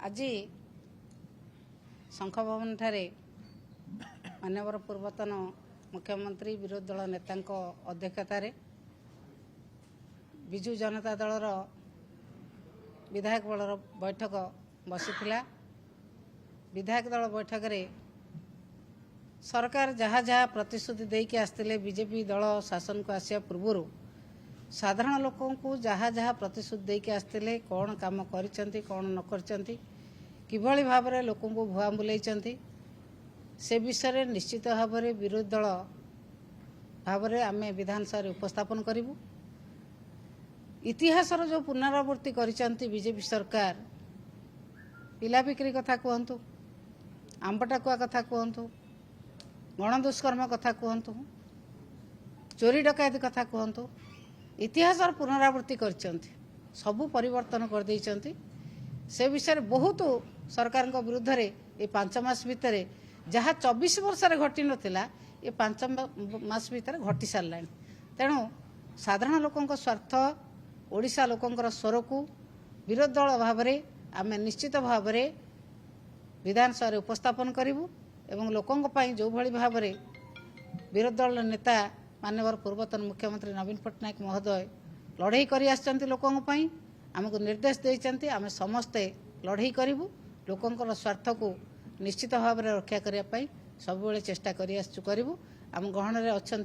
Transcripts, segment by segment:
आज शंख भवन ठारे माननीय पूर्वतन मुख्यमंत्री विरोधी दल नेता अध्यक्षतार विजु जनता दलर विधायक बलर बैठक बसीथिला। विधायक दल बैठक रे सरकार जहाँ जहाँ प्रतिश्रुति देके आसते बीजेपी दल शासन को आसिया पूर्व साधारण लोकों को जहाँ जहाँ प्रतिश्रुति देके आसते कौन काम करिसेंती कौन न करिसेंती किभली भाव में लोकों को भुआ बुलाइछंती से विषय निश्चित भाव में विरोधी दल भाव में आम विधानसभा उपस्थापन करूँ। इतिहासर जो पुनरावृत्ति करिसेंती बीजेपी सरकार पिला बिक्री कथा कहतु आंबटाकुआ कथा कहतु गणदुष्कर्म कथा कहतु चोरी डकैती कथा कहतु इतिहासर पुनरावृत्ति करिसेंती सबू परिवर्तन कर देइछंती। से विषय बहुत सरकार विरुद्ध रे ये 5 मास भितर जहाँ 24 वर्ष घटी नाला ये 5 मास भितर घटी सारा। तेणु साधारण लोकों स्वार्थ ओडिशा लोकंकर स्वर को विरोधी दल भाव में आम निश्चित भाव में विधानसभा उपस्थापन करूँ एवं लोकों जो भली भाव में विरोधी दल नेता माननीय पूर्वतन मुख्यमंत्री नवीन पट्टनायक महोदय लड़ाई करी आछंती लोकों आमको निर्देश देइछंती आम समस्ते लड़ाई करूँ लोकों स्वार्थ को निश्चित भाव में रक्षा करने सब बेले चेष्टा करूँ। आम गहन में अच्छा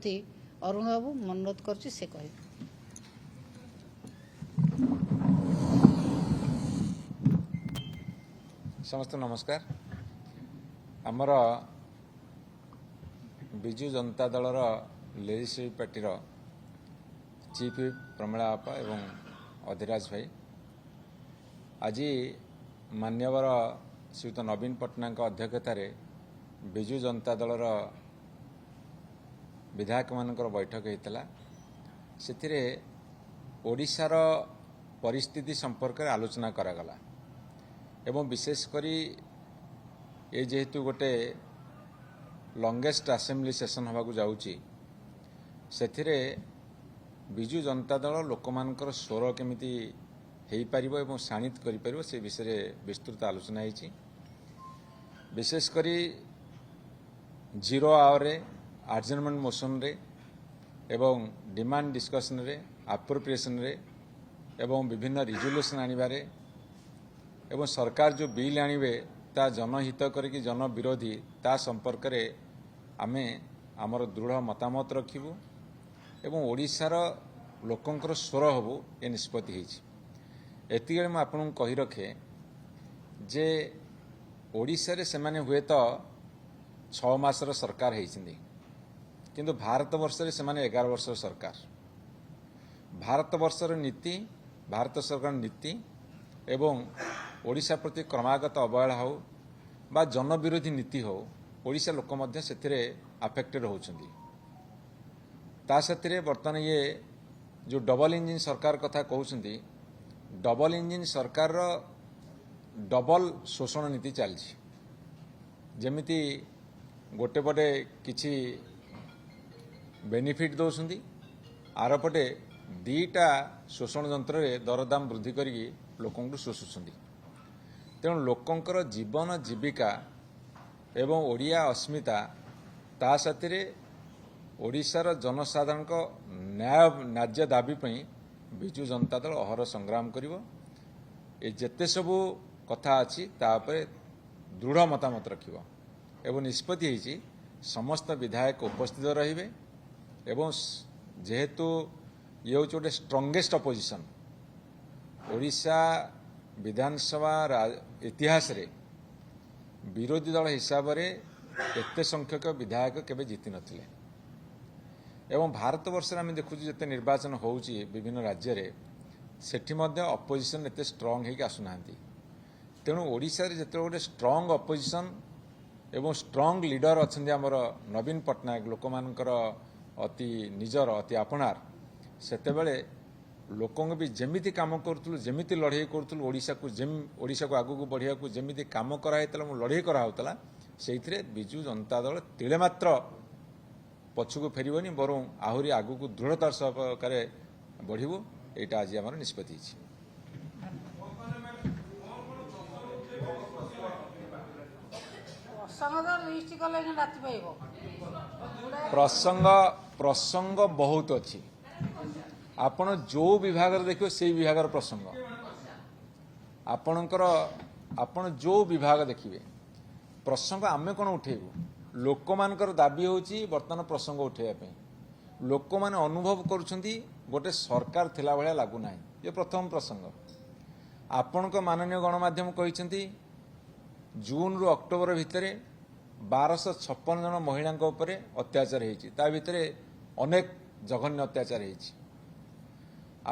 अरुण बाबू अनुरोध कर कह समस्त नमस्कार। आमर विजु जनता दलर लेजिस्लेटिव पार्टीर चीफ व्हिप प्रमिला आपा एवं अधिराज भाई आज मान्यवर श्रीयुत नवीन पट्टनायक अध्यक्षतार विजु जनता दलर विधायक मानकर बैठक होता से ओडिशार परिस्थिति संपर्क आलोचना करागला एवं विशेषकर ये जेहेतु गोटे लंगेस्ट असेंबली सेशन होगा जाऊँगी से विजु जनता दल लोक मानकर स्वर केमिति हेई पारिबो एवं शाणित करि पारिबो से विषय विस्तृत आलोचना होती। विशेषकर 0 आवर रे आडजर्नमेंट मोशन रे एवं डिमांड डिस्कशन रे अप्रोप्रिएशन रे एवं विभिन्न रिजोल्यूशन आनिबारे एवं सरकार जो बिल आनिबे ता जनहित करिकि जन विरोधी ता संपर्क रे आमे आमर दृढ़ मतामत रखिबु एवं ओडिशार लोकंकर स्वर हबु ए निष्पत्ति होइछि। एतिके मैं आपन कहि रखे जे ओडिशा रे सेमाने हुए तो 6 मासर सरकार होइछिंदी किंतु भारत वर्ष रे सेमाने 11 वर्षर सरकार। भारत वर्षर नीति भारत सरकार नीति एवं ओडिशा प्रति क्रमागत अवहेला हो बा जन विरोधी नीति हो ओडिशा लोक मध्य सेथिरे अफेक्टेड होउछंदी। ता साथी बर्तमान ये जो डबल इंजिन सरकार कथा कहउछंदी डबल इंजिन सरकार डबल शोषण नीति चलछि। जेमिति गोटे पटे किछि बेनिफिट दौसंदी आर पटे दीटा शोषण जंत्र रे दरदाम वृद्धि करी लोकों को शोषुछंदी। तेणु लोकंकर जीवन जीविका एवं ओडिया अस्मिता ता साथी ओडिशार जनसाधारण को न्याय न्याज्य दाबी पई विजु जनता दल अहर संग्राम करिवो। ए जेते सबु कथा अछि ता उपरे दृढ़ मतामत रखिवो एवं निष्पत्ति होइछि समस्त विधायक उपस्थित रहिबे एवं जेहेतु ये हूँ गोटे स्ट्रंगेस्ट अपोजिशन ओडिशा विधानसभा इतिहास रे विरोधी दल हिसाब से एते संख्यक विधायक केबे जीति नथिले एवं भारत वर्ष आम देखु जिते निर्वाचन होउची विभिन्न राज्य रे सेठी मध्य अपोजिशन एते स्ट्रंग हेकि आसुनांती। तेणु ओडिशा रे जेते गोटे स्ट्रंग अपोजिशन एवं स्ट्रंग लीडर अछंदी हमर नवीन पट्टनायक लोक मानकर अति निजर अति आपणार सेतेबेले लोकों भी जमिति काम करूँ जमिति लड़ाई करूँ ओडिशा को आगू बढ़िया को जमिति काम कराइला लड़ाई कराला से विजु जनता दल तिले मात्र पछकू फेरबनी बरं आहरी आगू को दृढ़तार सहकारे बढ़ू यहाँ आज आम निष्पत्ति। ଫିଷ୍ଟ କଲେ ରାତି ପାଇବ। ପ୍ରସଙ୍ଗ ପ୍ରସଙ୍ଗ ବହୁତ ଅଛି। ଆପଣ ଯୋଉ ବିଭାଗରେ ଦେଖିବେ ସେଇ ବିଭାଗର ପ୍ରସଙ୍ଗ। ଆପଣ ଯୋଉ ବିଭାଗ ଦେଖିବେ ପ୍ରସଙ୍ଗ ଆମେ କ'ଣ ଉଠେଇବୁ? ଲୋକମାନଙ୍କର ଦାବି ହେଉଛି ବର୍ତ୍ତମାନ ପ୍ରସଙ୍ଗ ଉଠେଇବା ପାଇଁ। ଲୋକମାନେ ଅନୁଭବ କରୁଛନ୍ତି ଗୋଟେ ସରକାର ଥିଲା ଭଳିଆ ଲାଗୁନାହିଁ। ଏ ପ୍ରଥମ ପ୍ରସଙ୍ଗ। ଆପଣଙ୍କ ମାନନୀୟ ଗଣମାଧ୍ୟମ କହିଛନ୍ତି ଜୁନରୁ ଅକ୍ଟୋବର ଭିତରେ 1256 ଜଣ ମହିଳାଙ୍କ ଉପରେ ଅତ୍ୟାଚାର ହେଇଛି। ତା ଭିତରେ ଅନେକ ଜଘନ୍ୟ ଅତ୍ୟାଚାର ହେଇଛି।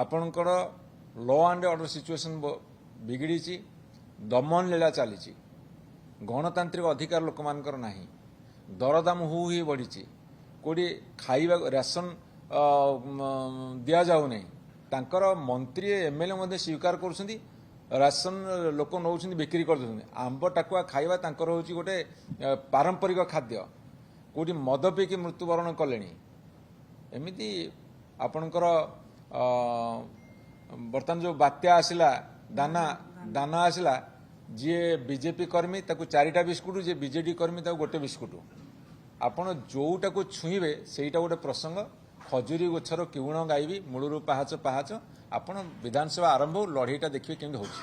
ଆପଣଙ୍କର ଲ ଆଣ୍ଡ ଅର୍ଡର ସିଚୁଏସନ୍ ବିଗିଡ଼ିଛି, ଦମନ ଲୀଳା ଚାଲିଛି, ଗଣତାନ୍ତ୍ରିକ ଅଧିକାର ଲୋକମାନଙ୍କର ନାହିଁ, ଦରଦାମ ହୁ ହି ବଢ଼ିଛି, କେଉଁଠି ଖାଇବା ରେସନ ଦିଆଯାଉନାହିଁ। ତାଙ୍କର ମନ୍ତ୍ରୀ ଏମ୍ଏଲ୍ଏ ମଧ୍ୟ ସ୍ୱୀକାର କରୁଛନ୍ତି ରାସନ ଲୋକ ନେଉଛନ୍ତି, ବିକ୍ରି କରିଦେଉଛନ୍ତି। ଆମ୍ବ ଟାକୁଆ ଖାଇବା ତାଙ୍କର ହେଉଛି ଗୋଟେ ପାରମ୍ପରିକ ଖାଦ୍ୟ। କେଉଁଠି ମଦ ପିଇକି ମୃତ୍ୟୁବରଣ କଲେଣି। ଏମିତି ଆପଣଙ୍କର ବର୍ତ୍ତମାନ ଯେଉଁ ବାତ୍ୟା ଆସିଲା, ଦାନା ଆସିଲା, ଯିଏ ବିଜେପି କର୍ମୀ ତାକୁ 4ଟା ବିସ୍କୁଟ, ଯିଏ ବିଜେଡି କର୍ମୀ ତାକୁ ଗୋଟେ ବିସ୍କୁଟ। ଆପଣ ଯୋଉଟାକୁ ଛୁଇଁବେ ସେଇଟା ଗୋଟେ ପ୍ରସଙ୍ଗ। ଖଜୁରୀ ଗଛର କିଉଣ ଗାଇବି, ମୂଳରୁ ପାହାଚ ପାହାଚ। ଆପଣ ବିଧାନସଭା ଆରମ୍ଭ ଲଢ଼େଇଟା ଦେଖିବେ କେମିତି ହେଉଛି।